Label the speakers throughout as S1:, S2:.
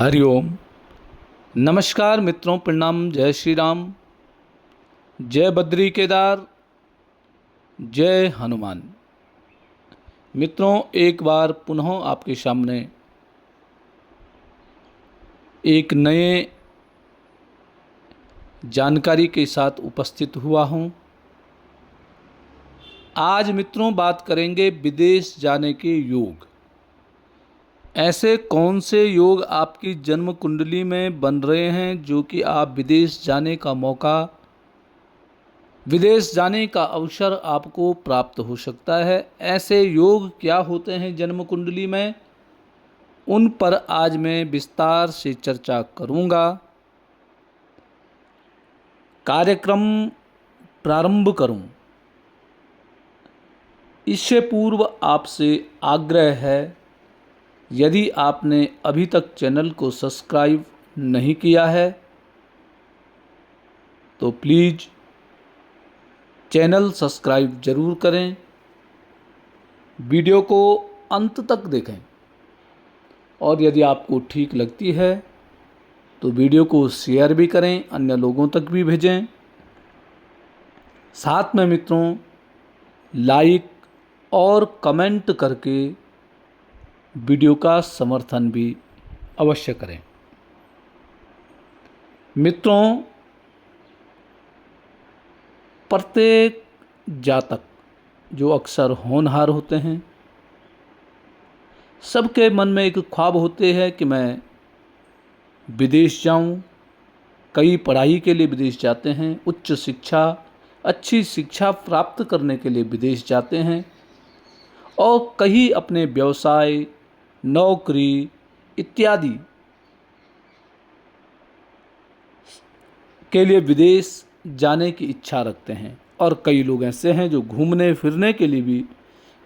S1: हरिओम। नमस्कार मित्रों, प्रणाम। जय श्री राम, जय बद्री केदार, जय हनुमान। मित्रों, एक बार पुनः आपके सामने एक नए जानकारी के साथ उपस्थित हुआ हूँ। आज मित्रों बात करेंगे विदेश जाने के योग। ऐसे कौन से योग आपकी जन्म कुंडली में बन रहे हैं जो कि आप विदेश जाने का मौका, विदेश जाने का अवसर आपको प्राप्त हो सकता है। ऐसे योग क्या होते हैं जन्म कुंडली में, उन पर आज मैं विस्तार से चर्चा करूंगा। कार्यक्रम प्रारंभ करूं इससे पूर्व आपसे आग्रह है, यदि आपने अभी तक चैनल को सब्सक्राइब नहीं किया है तो प्लीज़ चैनल सब्सक्राइब जरूर करें, वीडियो को अंत तक देखें और यदि आपको ठीक लगती है तो वीडियो को शेयर भी करें, अन्य लोगों तक भी भेजें। साथ में मित्रों लाइक और कमेंट करके वीडियो का समर्थन भी अवश्य करें। मित्रों, प्रत्येक जातक जो अक्सर होनहार होते हैं, सबके मन में एक ख्वाब होते हैं कि मैं विदेश जाऊं। कई पढ़ाई के लिए विदेश जाते हैं, उच्च शिक्षा, अच्छी शिक्षा प्राप्त करने के लिए विदेश जाते हैं और कहीं अपने व्यवसाय, नौकरी इत्यादि के लिए विदेश जाने की इच्छा रखते हैं। और कई लोग ऐसे हैं जो घूमने फिरने के लिए भी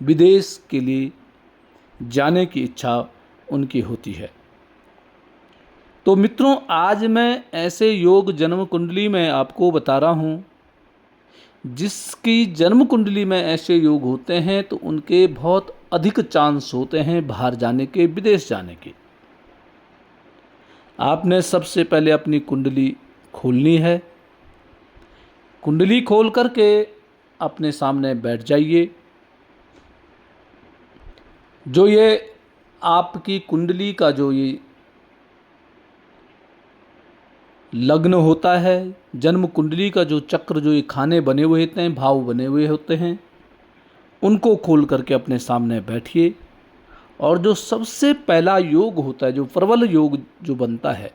S1: विदेश के लिए जाने की इच्छा उनकी होती है। तो मित्रों, आज मैं ऐसे योग जन्म कुंडली में आपको बता रहा हूँ जिसकी जन्म कुंडली में ऐसे योग होते हैं तो उनके बहुत अधिक चांस होते हैं बाहर जाने के, विदेश जाने के। आपने सबसे पहले अपनी कुंडली खोलनी है। कुंडली खोल करके अपने सामने बैठ जाइए। जो ये आपकी कुंडली का जो ये लग्न होता है, जन्म कुंडली का जो चक्र, जो ये खाने बने हुए होते हैं, भाव बने हुए होते हैं, उनको खोल करके अपने सामने बैठिए। और जो सबसे पहला योग होता है, जो प्रबल योग जो बनता है,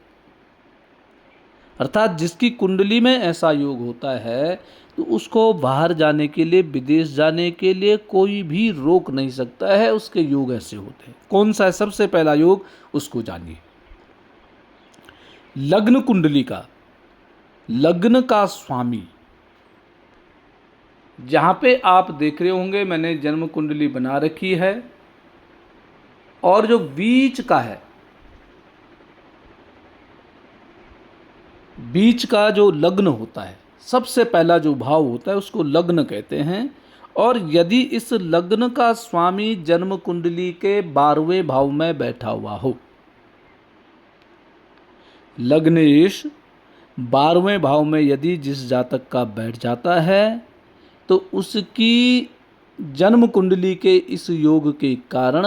S1: अर्थात जिसकी कुंडली में ऐसा योग होता है तो उसको बाहर जाने के लिए, विदेश जाने के लिए कोई भी रोक नहीं सकता है। उसके योग ऐसे होते हैं। कौन सा है सबसे पहला योग, उसको जानिए। लग्न कुंडली का, लग्न का स्वामी, जहां पे आप देख रहे होंगे मैंने जन्म कुंडली बना रखी है, और जो बीच का है, बीच का जो लग्न होता है, सबसे पहला जो भाव होता है उसको लग्न कहते हैं। और यदि इस लग्न का स्वामी जन्म कुंडली के 12वें भाव में बैठा हुआ हो, लग्नेश 12वें भाव में यदि जिस जातक का बैठ जाता है तो उसकी जन्म कुंडली के इस योग के कारण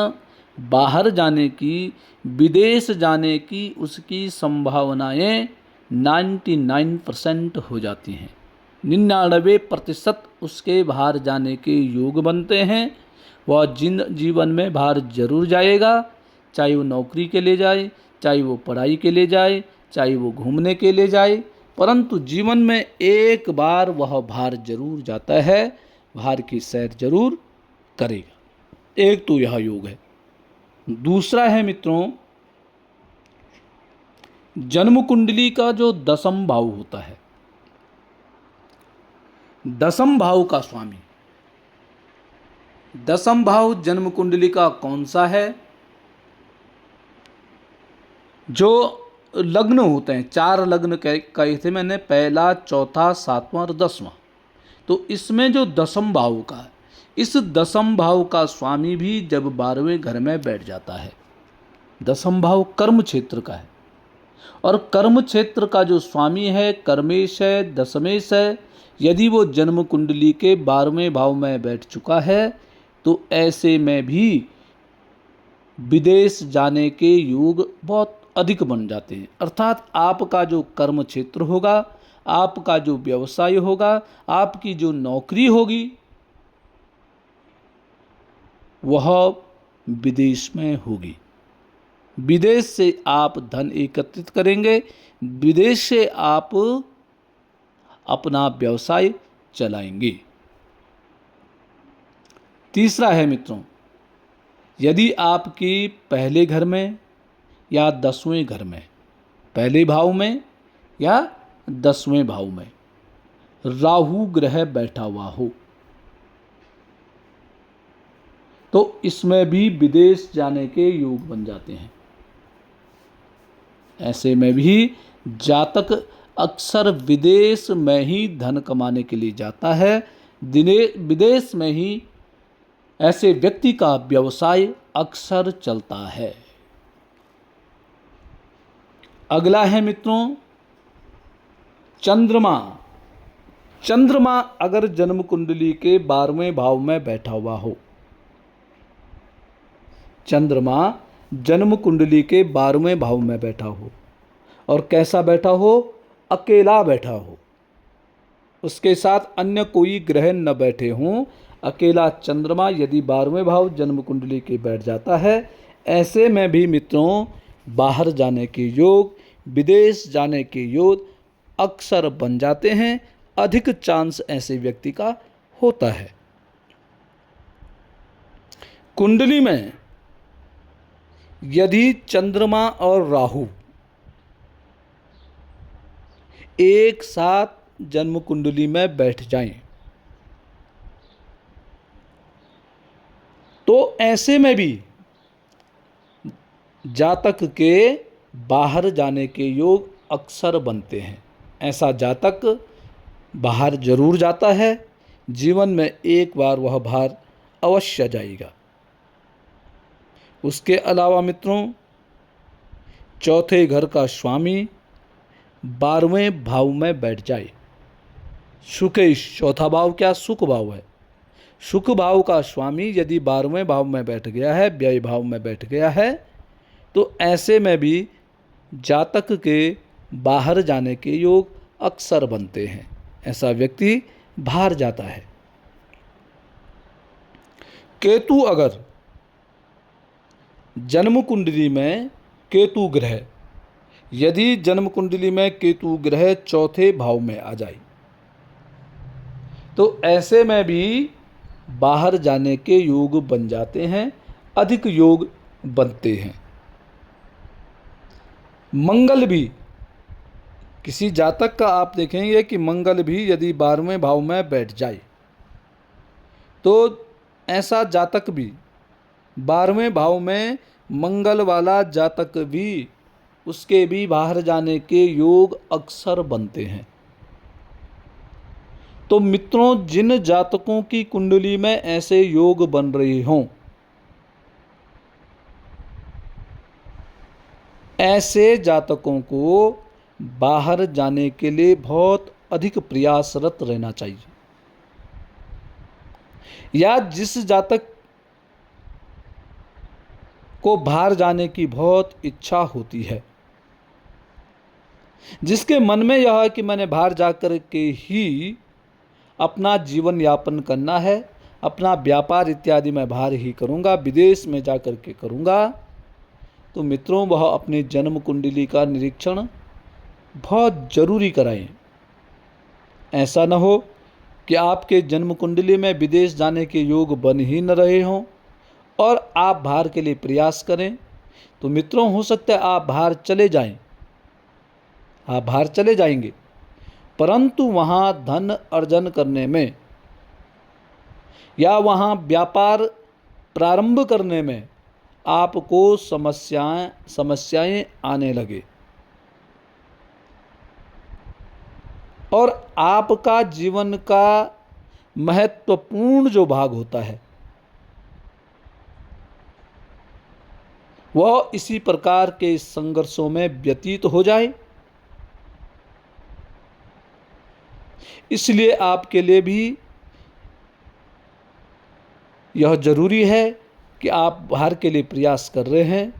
S1: बाहर जाने की, विदेश जाने की उसकी संभावनाएं 99% हो जाती हैं। 99% उसके बाहर जाने के योग बनते हैं। वह जीवन में बाहर जरूर जाएगा, चाहे वो नौकरी के लिए जाए, चाहे वो पढ़ाई के लिए जाए, चाहे वो घूमने के लिए जाए, परंतु जीवन में एक बार वह बाहर जरूर जाता है, बाहर की सैर जरूर करेगा। एक तो यह योग है। दूसरा है मित्रों, जन्म कुंडली का जो 10वां भाव होता है, 10वां भाव का स्वामी, 10वां भाव जन्म कुंडली का कौन सा है? जो लग्न होते हैं, 4 लग्न कहे थे मैंने, पहला, चौथा, 7वां और 10वां। तो इसमें जो 10वां भाव का है, इस 10वां भाव का स्वामी भी जब 12वें घर में बैठ जाता है, 10वां भाव कर्म क्षेत्र का है, और कर्म क्षेत्र का जो स्वामी है, कर्मेश है, दशमेश है, यदि वो जन्म कुंडली के 12वें भाव में बैठ चुका है तो ऐसे में भी विदेश जाने के योग बहुत अधिक बन जाते हैं। अर्थात आपका जो कर्म क्षेत्र होगा, आपका जो व्यवसाय होगा, आपकी जो नौकरी होगी, वह विदेश में होगी। विदेश से आप धन एकत्रित करेंगे, विदेश से आप अपना व्यवसाय चलाएंगे। तीसरा है मित्रों, यदि आपकी पहले घर में या 10वें घर में, पहले भाव में या 10वें भाव में राहु ग्रह बैठा हुआ हो तो इसमें भी विदेश जाने के योग बन जाते हैं। ऐसे में भी जातक अक्सर विदेश में ही धन कमाने के लिए जाता है। विदेश में ही ऐसे व्यक्ति का व्यवसाय अक्सर चलता है। अगला है मित्रों चंद्रमा। चंद्रमा अगर जन्म कुंडली के 12वें भाव में बैठा हुआ हो, चंद्रमा जन्म कुंडली के 12वें भाव में बैठा हो और कैसा बैठा हो, अकेला बैठा हो, उसके साथ अन्य कोई ग्रह न बैठे हों, अकेला चंद्रमा यदि 12वें भाव जन्म कुंडली के बैठ जाता है, ऐसे में भी मित्रों बाहर जाने के योग, विदेश जाने के योग अक्सर बन जाते हैं। अधिक चांस ऐसे व्यक्ति का होता है। कुंडली में यदि चंद्रमा और राहु एक साथ जन्म कुंडली में बैठ जाएं तो ऐसे में भी जातक के बाहर जाने के योग अक्सर बनते हैं। ऐसा जातक बाहर जरूर जाता है, जीवन में एक बार वह बाहर अवश्य जाएगा। उसके अलावा मित्रों चौथे घर का स्वामी 12वें भाव में बैठ जाए, सुकेश, चौथा भाव क्या, सुख भाव है, सुख भाव का स्वामी यदि 12वें भाव में बैठ गया है, व्यय भाव में बैठ गया है, तो ऐसे में भी जातक के बाहर जाने के योग अक्सर बनते हैं। ऐसा व्यक्ति बाहर जाता है। केतु अगर जन्म कुंडली में केतु ग्रह, यदि जन्म कुंडली में केतु ग्रह चौथे भाव में आ जाए तो ऐसे में भी बाहर जाने के योग बन जाते हैं, अधिक योग बनते हैं। मंगल भी, किसी जातक का आप देखेंगे कि मंगल भी यदि 12वें भाव में बैठ जाए तो ऐसा जातक भी, 12वें भाव में मंगल वाला जातक भी, उसके भी बाहर जाने के योग अक्सर बनते हैं। तो मित्रों जिन जातकों की कुंडली में ऐसे योग बन रहे हों, ऐसे जातकों को बाहर जाने के लिए बहुत अधिक प्रयासरत रहना चाहिए। या जिस जातक को बाहर जाने की बहुत इच्छा होती है, जिसके मन में यह है कि मैंने बाहर जाकर के ही अपना जीवन यापन करना है, अपना व्यापार इत्यादि मैं बाहर ही करूँगा, विदेश में जाकर के करूँगा, तो मित्रों वह अपनी जन्म कुंडली का निरीक्षण बहुत जरूरी कराएं। ऐसा न हो कि आपके जन्म कुंडली में विदेश जाने के योग बन ही न रहे हों और आप बाहर के लिए प्रयास करें, तो मित्रों हो सकता है आप बाहर चले जाएं, आप बाहर चले जाएंगे, परंतु वहाँ धन अर्जन करने में या वहाँ व्यापार प्रारंभ करने में आपको समस्याएं आने लगे और आपका जीवन का महत्वपूर्ण जो भाग होता है वह इसी प्रकार के संघर्षों में व्यतीत हो जाए। इसलिए आपके लिए भी यह जरूरी है कि आप बाहर के लिए प्रयास कर रहे हैं।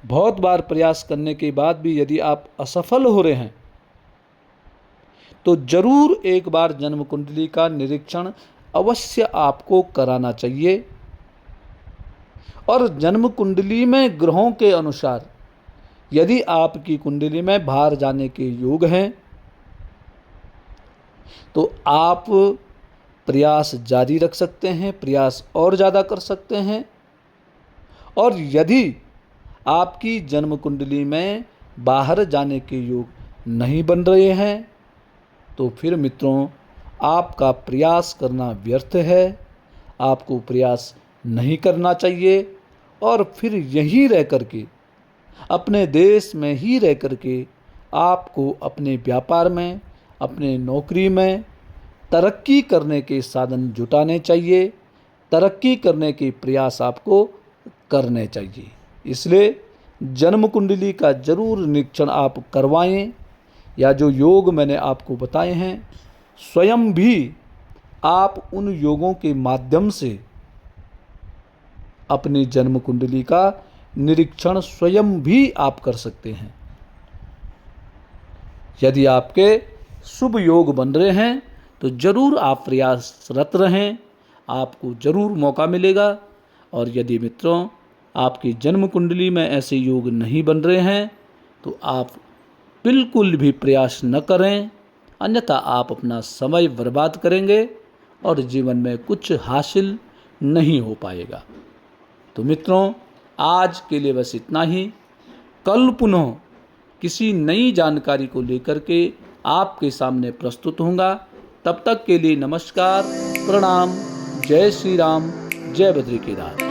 S1: बहुत बार प्रयास करने के बाद भी यदि आप असफल हो रहे हैं तो जरूर एक बार जन्म कुंडली का निरीक्षण अवश्य आपको कराना चाहिए। और जन्म कुंडली में ग्रहों के अनुसार यदि आपकी कुंडली में बाहर जाने के योग हैं तो आप प्रयास जारी रख सकते हैं, प्रयास और ज़्यादा कर सकते हैं। और यदि आपकी जन्म कुंडली में बाहर जाने के योग नहीं बन रहे हैं तो फिर मित्रों आपका प्रयास करना व्यर्थ है। आपको प्रयास नहीं करना चाहिए और फिर यहीं रह कर के, अपने देश में ही रह कर के आपको अपने व्यापार में, अपने नौकरी में तरक्की करने के साधन जुटाने चाहिए, तरक्की करने के प्रयास आपको करने चाहिए। इसलिए जन्म कुंडली का जरूर निरीक्षण आप करवाएं, या जो योग मैंने आपको बताए हैं स्वयं भी आप उन योगों के माध्यम से अपनी जन्म कुंडली का निरीक्षण स्वयं भी आप कर सकते हैं। यदि आपके शुभ योग बन रहे हैं तो जरूर आप प्रयासरत रहें, आपको जरूर मौका मिलेगा। और यदि मित्रों आपकी जन्म कुंडली में ऐसे योग नहीं बन रहे हैं तो आप बिल्कुल भी प्रयास न करें, अन्यथा आप अपना समय बर्बाद करेंगे और जीवन में कुछ हासिल नहीं हो पाएगा। तो मित्रों आज के लिए बस इतना ही। कल पुनः किसी नई जानकारी को लेकर के आपके सामने प्रस्तुत होऊंगा। तब तक के लिए नमस्कार, प्रणाम, जय श्री राम, जय बद्री केदार।